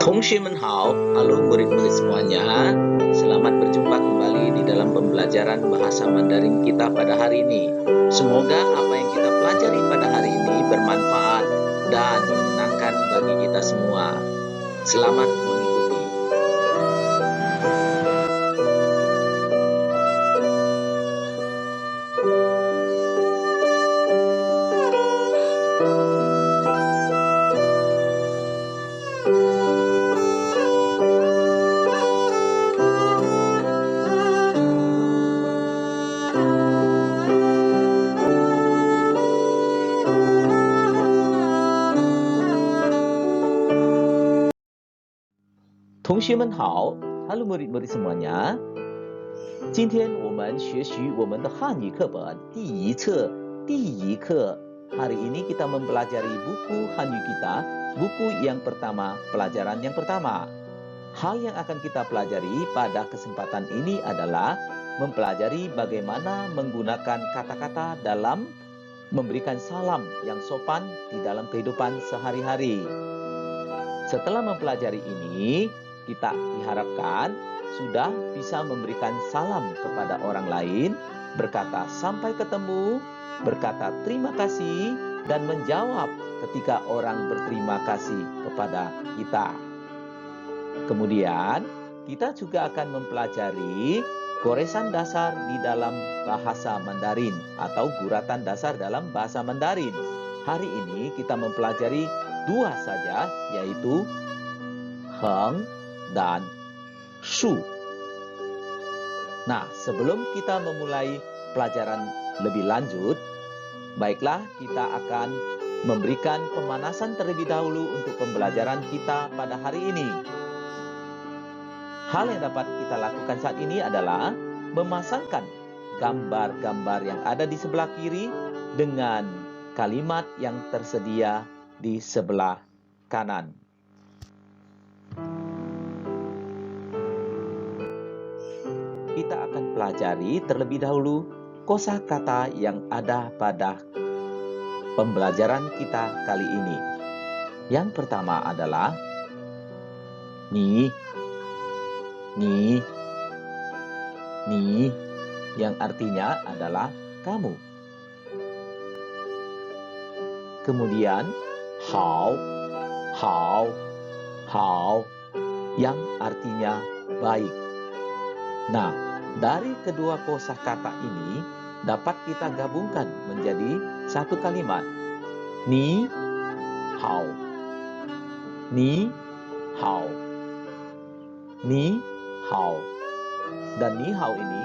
Hao, halo murid-murid semuanya. Selamat berjumpa kembali di dalam pembelajaran bahasa Mandarin kita pada hari ini. Semoga apa yang kita pelajari pada hari ini bermanfaat dan menyenangkan bagi kita semua. Selamat mengikuti. 同学们好 Halo murid-murid semuanya. 今天我们学习我们的汉语课本第一册第一课. Hari ini kita mempelajari buku Hanyu kita, buku yang pertama, pelajaran yang pertama. Hal yang akan kita pelajari pada kesempatan ini adalah mempelajari bagaimana menggunakan kata-kata dalam memberikan salam yang sopan di dalam kehidupan sehari-hari. Setelah mempelajari ini, kita diharapkan sudah bisa memberikan salam kepada orang lain, berkata sampai ketemu, berkata terima kasih, dan menjawab ketika orang berterima kasih kepada kita. Kemudian, kita juga akan mempelajari goresan dasar di dalam bahasa Mandarin atau guratan dasar dalam bahasa Mandarin. Hari ini kita mempelajari dua saja, yaitu heng dan shu. Nah, sebelum kita memulai pelajaran lebih lanjut, baiklah kita akan memberikan pemanasan terlebih dahulu untuk pembelajaran kita pada hari ini. Hal yang dapat kita lakukan saat ini adalah memasangkan gambar-gambar yang ada di sebelah kiri dengan kalimat yang tersedia di sebelah kanan. Kita akan pelajari terlebih dahulu kosakata yang ada pada pembelajaran kita kali ini. Yang pertama adalah ni, yang artinya adalah kamu. Kemudian hao, yang artinya baik. Nah, dari kedua kosakata ini dapat kita gabungkan menjadi satu kalimat. Ni hao. Ni hao. Ni hao. Dan ni hao ini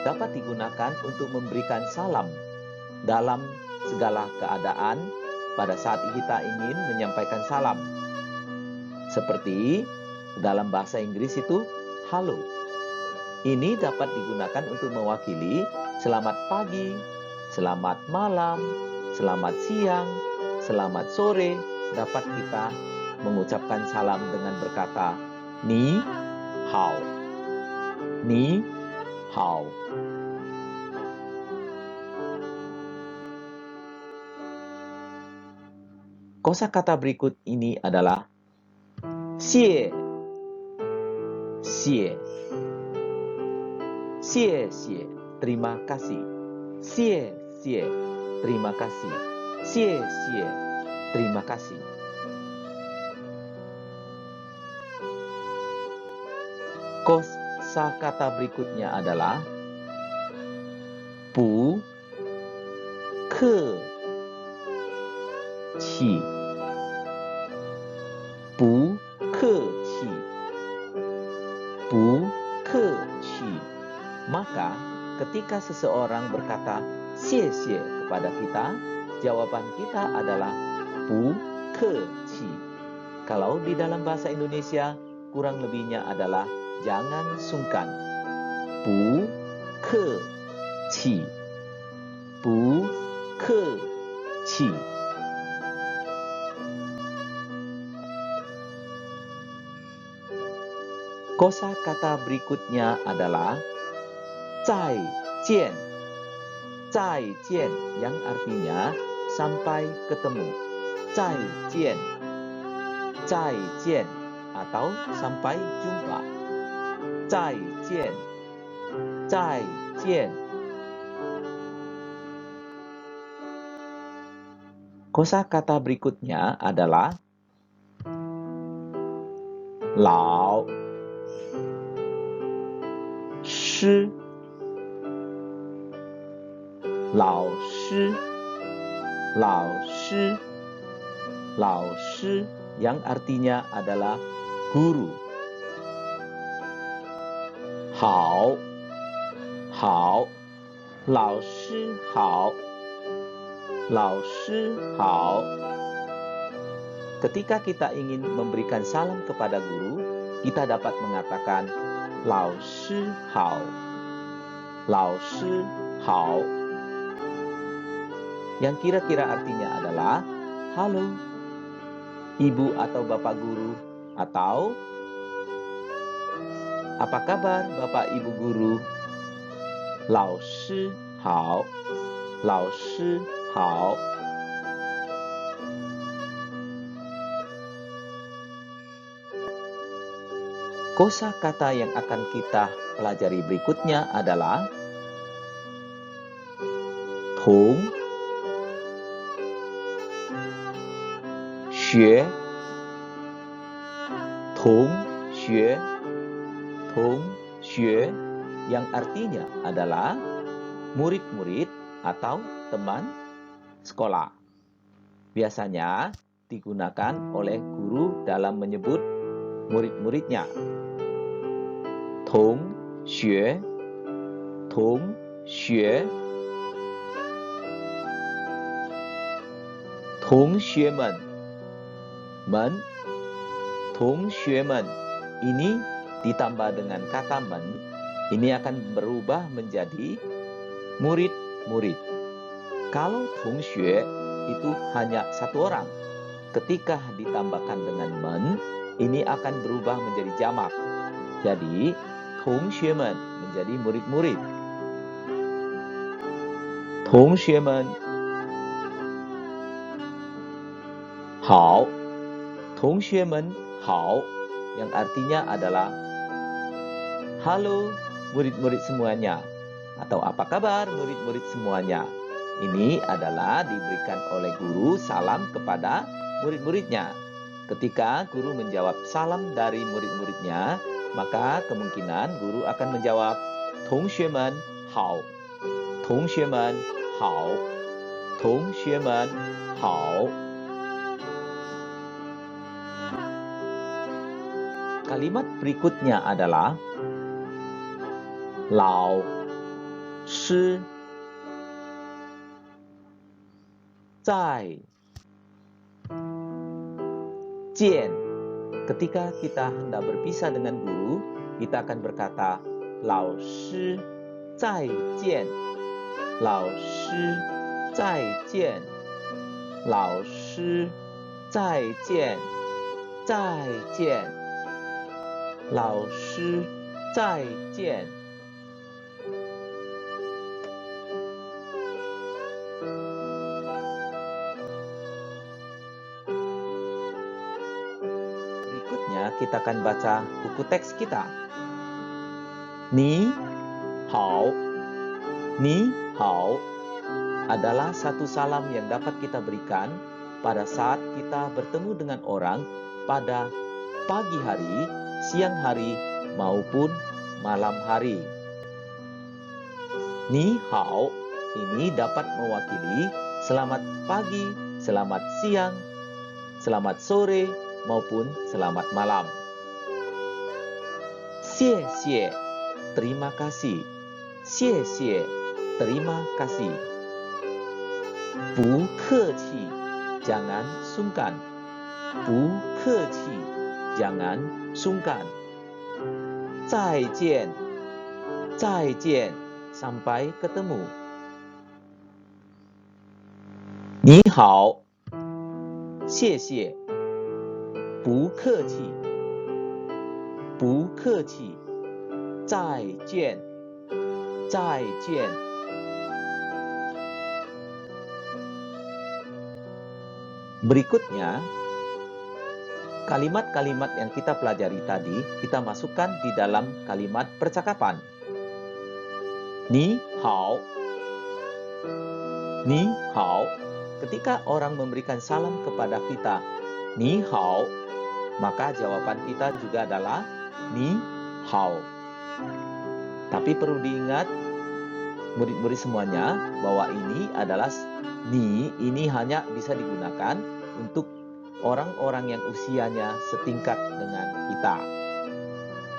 dapat digunakan untuk memberikan salam dalam segala keadaan pada saat kita ingin menyampaikan salam. Seperti dalam bahasa Inggris itu halo. Ini dapat digunakan untuk mewakili selamat pagi, selamat malam, selamat siang, selamat sore. Dapat kita mengucapkan salam dengan berkata ni hao. Ni hao. Kosakata berikut ini adalah xie. Xie. Xie, terima kasih. Xie, terima kasih. Xie, terima kasih. Kosakata berikutnya adalah bu ke qi. Bu ke qi. Bu ke qi. Maka ketika seseorang berkata xie kepada kita, jawaban kita adalah bu ke qi. Kalau di dalam bahasa Indonesia, kurang lebihnya adalah jangan sungkan. Bu ke qi. Bu ke qi. Kosakata berikutnya adalah zai jian. Zai jian yang artinya sampai ketemu. Zai jian. Zai jian. atau sampai jumpa. 再见，再见。Kosakata berikutnya adalah 老师，老师，老师，老师 yang artinya adalah guru. 好，好，老师好，老师好。Ketika kita ingin memberikan salam kepada guru, kita dapat mengatakan 老师好，老师好. Yang kira-kira artinya adalah halo, ibu atau bapak guru, atau apa kabar bapak ibu guru. 老师好，老师好. Kosakata yang akan kita pelajari berikutnya adalah 同学，同学，同学 yang artinya adalah murid-murid atau teman sekolah. Biasanya digunakan oleh guru dalam menyebut murid-muridnya. 同学，同学，同学们，们，同学们 ini ditambah dengan kata men, ini akan berubah menjadi murid-murid. Kalau 同学 itu hanya satu orang, ketika ditambahkan dengan men, ini akan berubah menjadi jamak. Jadi 同学们 menjadi murid-murid. 同学们好，同学们好 yang artinya adalah halo murid-murid semuanya, atau apa kabar murid-murid semuanya. Ini adalah diberikan oleh guru salam kepada murid-muridnya. Ketika guru menjawab salam dari murid-muridnya, maka kemungkinan guru akan menjawab 同学们好，同学们好，同学们好. Kalimat berikutnya adalah 老师再见. Ketika kita hendak berpisah dengan guru, kita akan berkata 老师再见，老师再见，老师再见，再见，老师再见。Kita akan baca buku teks kita. Ni hao, ni hao adalah satu salam yang dapat kita berikan pada saat kita bertemu dengan orang pada pagi hari, siang hari, maupun malam hari. Ni hao ini dapat mewakili selamat pagi, selamat siang, selamat sore, maupun selamat malam. 谢谢 terima kasih. 谢谢 terima kasih. 不客气 jangan sungkan. 不客气 jangan sungkan. 再见 再见 sampai ketemu. 你好谢谢不客气，不客气，再见，再见。Berikutnya kalimat-kalimat yang kita pelajari tadi, kita masukkan di dalam kalimat percakapan. Ni hao. Ni hao. Ketika orang memberikan salam kepada kita, ni hao, maka jawaban kita juga adalah ni hao. Tapi perlu diingat, murid-murid semuanya, bahwa ini adalah ini hanya bisa digunakan untuk orang-orang yang usianya setingkat dengan kita.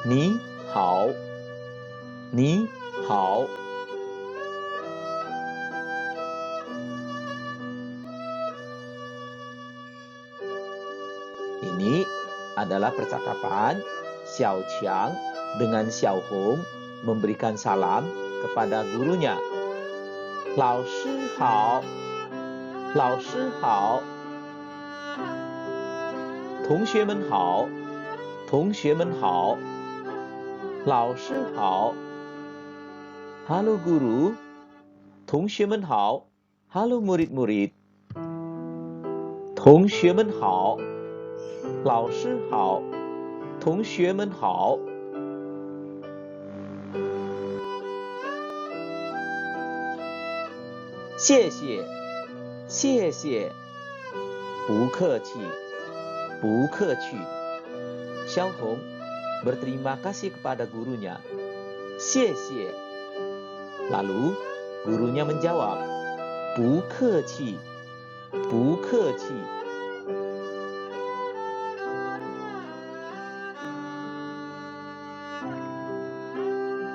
Ni hao. Ni hao. Ini adalah percakapan Xiao Qiang dengan Xiao Hong memberikan salam kepada gurunya. Lao Shi hao. Lao Shi hao. Tongxue men hao. Tongxue men hao. Lao Shi hao. Halo guru. Tongxue men hao. Halo murid-murid. Tongxue men hao. 老师好，同学们好。谢谢，谢谢，不客气，不客气。Xiao Hong berterima kasih kepada gurunya. 谢谢。Lalu gurunya menjawab, 不客气，不客气。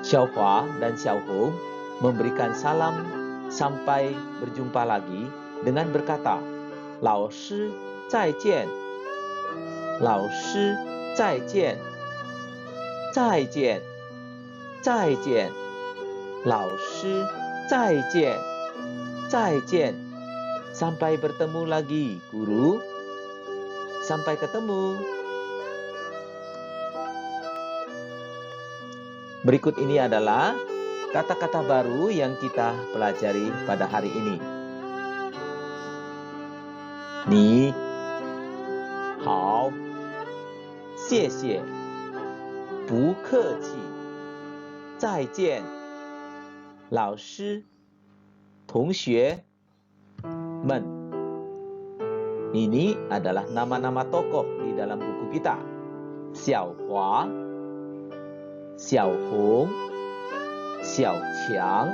Xiao Hua dan Xiao Hong memberikan salam sampai berjumpa lagi dengan berkata, 老师再见，老师再见，再见，再见，老师再见，再见。Sampai bertemu lagi, guru. Sampai ketemu. Berikut ini adalah kata-kata baru yang kita pelajari pada hari ini. Ni hao, xie xie, bu ke qi, zai jian, lao shi, tongxue men. Ini adalah nama-nama tokoh di dalam buku kita. Xiao Hua, Xiao Hong, Xiao Qiang.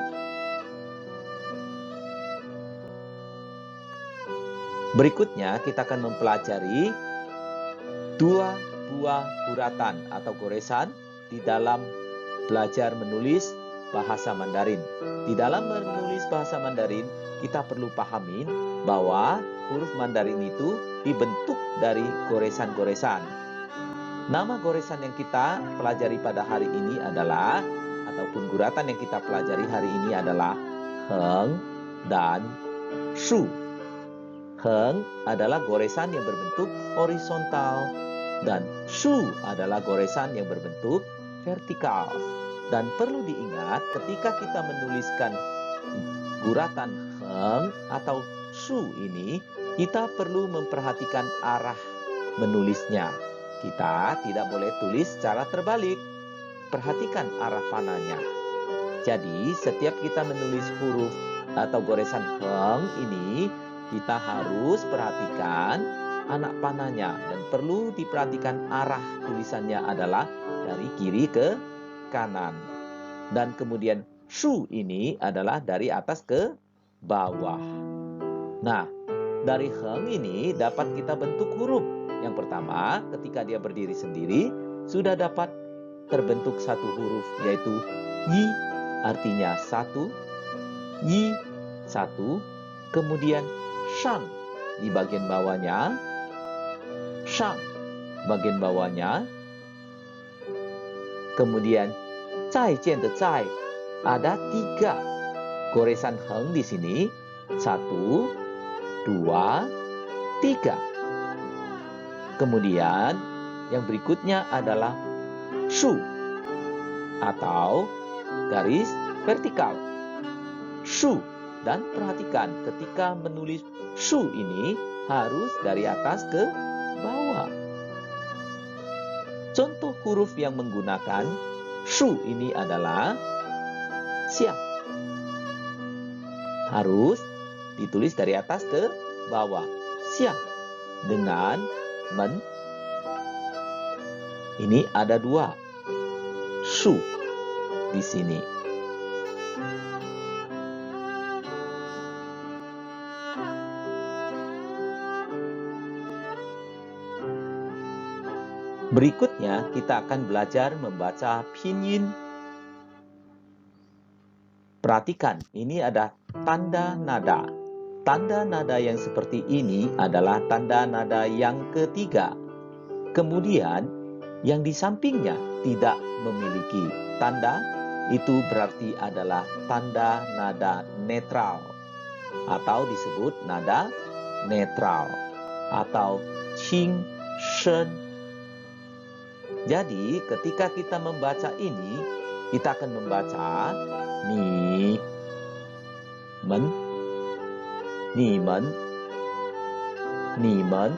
Berikutnya kita akan mempelajari dua buah guratan atau goresan di dalam belajar menulis bahasa Mandarin. Di dalam menulis bahasa Mandarin, kita perlu pahami bahwa huruf Mandarin itu dibentuk dari goresan-goresan. Nama goresan yang kita pelajari pada hari ini adalah, ataupun guratan yang kita pelajari hari ini adalah Heng dan Shu. Heng adalah goresan yang berbentuk horizontal dan Shu adalah goresan yang berbentuk vertikal. Dan perlu diingat ketika kita menuliskan guratan Heng atau Shu ini, kita perlu memperhatikan arah menulisnya. Kita tidak boleh tulis secara terbalik. Perhatikan arah panahnya. Jadi, setiap kita menulis huruf atau goresan Heng ini, kita harus perhatikan anak panahnya. Dan perlu diperhatikan arah tulisannya adalah dari kiri ke kanan. Dan kemudian Shu ini adalah dari atas ke bawah. Nah, dari Heng ini dapat kita bentuk huruf. Yang pertama, ketika dia berdiri sendiri, sudah dapat terbentuk satu huruf, yaitu Yi, artinya satu, Yi, satu, kemudian Shang di bagian bawahnya, Shang, bagian bawahnya, kemudian Zai Jian de Zai, ada 3 goresan Heng di sini, 1, 2, 3. Kemudian yang berikutnya adalah Shu atau garis vertikal. Shu, dan perhatikan ketika menulis Shu ini harus dari atas ke bawah. Contoh huruf yang menggunakan shu ini adalah xia. Harus ditulis dari atas ke bawah. Xia dengan men. Ini ada dua shu di sini. Berikutnya kita akan belajar membaca pinyin. Perhatikan, ini ada tanda nada. Tanda nada yang seperti ini adalah tanda nada yang ketiga. Kemudian, yang di sampingnya tidak memiliki tanda, itu berarti adalah tanda nada netral. Atau disebut nada netral. Atau qing, shen. Jadi, ketika kita membaca ini, kita akan membaca ni, men, ni men, ni men.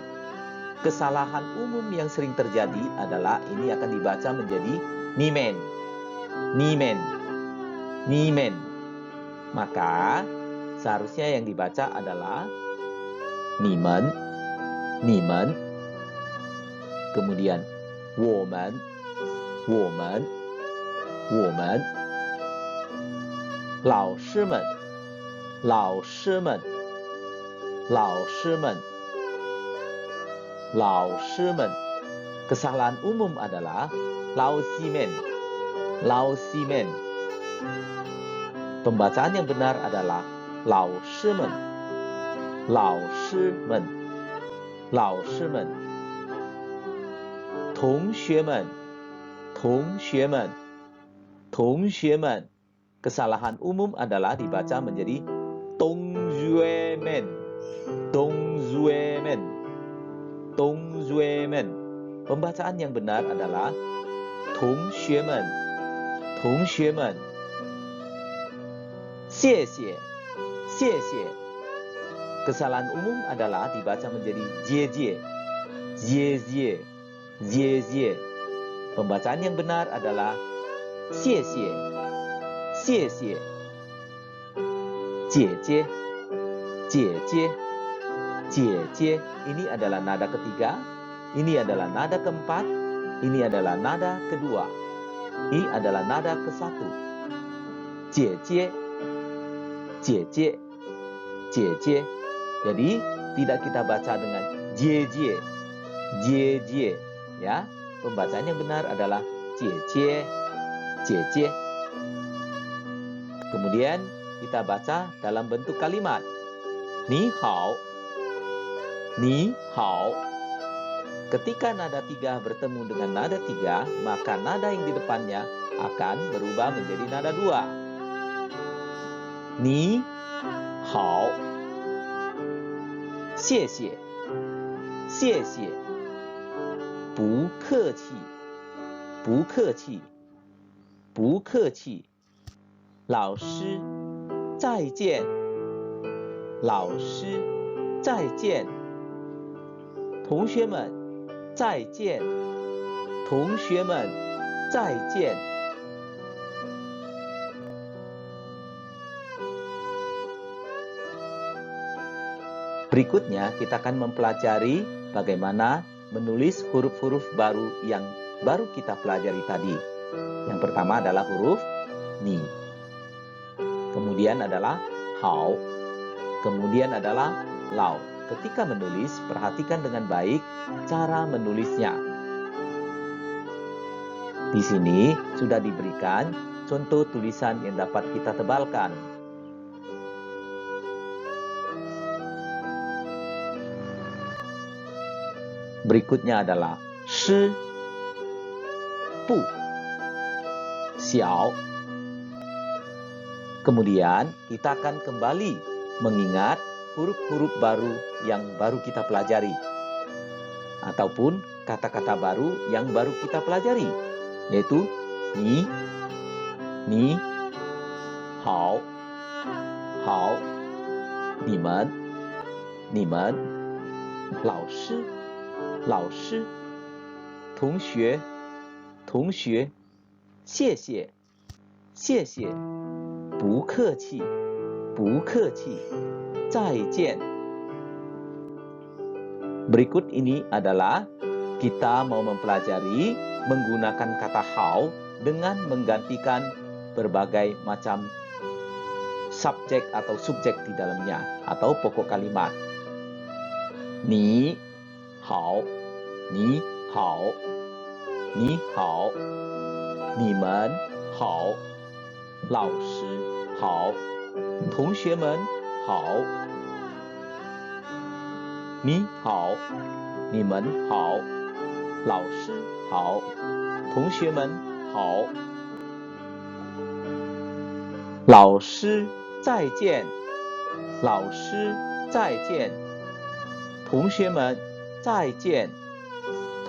Kesalahan umum yang sering terjadi adalah ini akan dibaca menjadi ni men, ni men, ni men. Maka seharusnya yang dibaca adalah ni men, ni men. Kemudian 我们 老师们 Kesalahan umum adalah 老师们. Pembacaan yang benar adalah 老师们 同学们. Kesalahan umum adalah dibaca menjadi 同学们. Pembacaan yang benar adalah 同学们. 谢谢. Kesalahan umum adalah dibaca menjadi 姐姐. Pembacaan yang benar adalah 谢谢. 姐姐. Ini adalah nada ketiga, ini adalah nada keempat, ini adalah nada kedua, ini adalah nada ke-1. 姐姐. Jadi tidak kita baca dengan 姐姐. Ya, pembacaan yang benar adalah 姐姐. Kemudian kita baca dalam bentuk kalimat 你好. Ketika nada 3 bertemu dengan nada 3, maka nada yang di depannya akan berubah menjadi nada 2. 你好. 谢谢. 不客气. 老师再见. 同学们再见. Berikutnya kita akan mempelajari bagaimana menulis huruf-huruf baru yang baru kita pelajari tadi. Yang pertama adalah huruf ni. Kemudian adalah hao. Kemudian adalah lao. Ketika menulis, perhatikan dengan baik cara menulisnya. Di sini sudah diberikan contoh tulisan yang dapat kita tebalkan. Berikutnya adalah shi, bu, xiao. Kemudian kita akan kembali mengingat huruf-huruf baru yang baru kita pelajari. Ataupun kata-kata baru yang baru kita pelajari. Yaitu ni, hao, ni men, 老师, 同学,同学，谢谢，谢谢，不客气，不客气，再见。Berikut ini adalah kita mau mempelajari menggunakan kata hao dengan menggantikan berbagai macam subjek atau subjek di dalamnya atau pokok kalimat. Ni hao, ni hao, ni hao, ni men hao, 老师好，同学们好。你好，你们好，老师好，同学们好。老师再见，老师再见，同学们再见，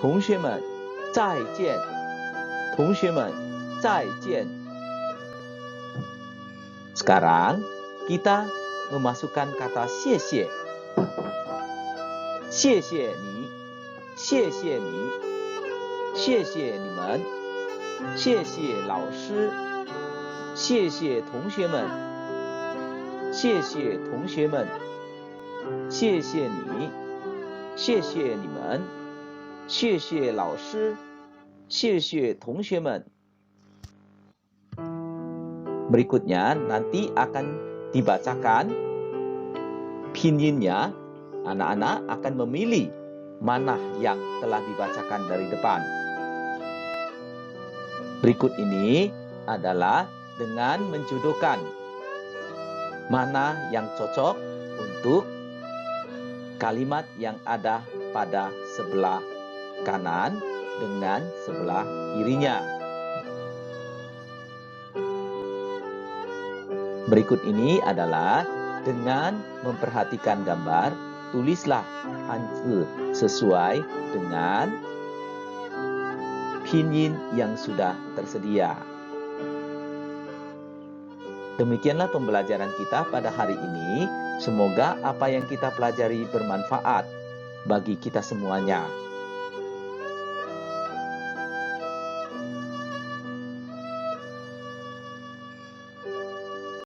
同学们再见，同学们再见。Sekarang kita memasukkan kata 谢谢。谢谢你，谢谢你，谢谢你们，谢谢老师，谢谢同学们，谢谢同学们，谢谢你，谢谢你们，谢谢老师，谢谢同学们。Berikutnya nanti akan dibacakan pinyin-nya. Anak-anak akan memilih mana yang telah dibacakan dari depan. Berikut ini adalah dengan menjodohkan mana yang cocok untuk kalimat yang ada pada sebelah kanan dengan sebelah kirinya. Berikut ini adalah dengan memperhatikan gambar, tulislah hanzi sesuai dengan pinyin yang sudah tersedia. Demikianlah pembelajaran kita pada hari ini. Semoga apa yang kita pelajari bermanfaat bagi kita semuanya.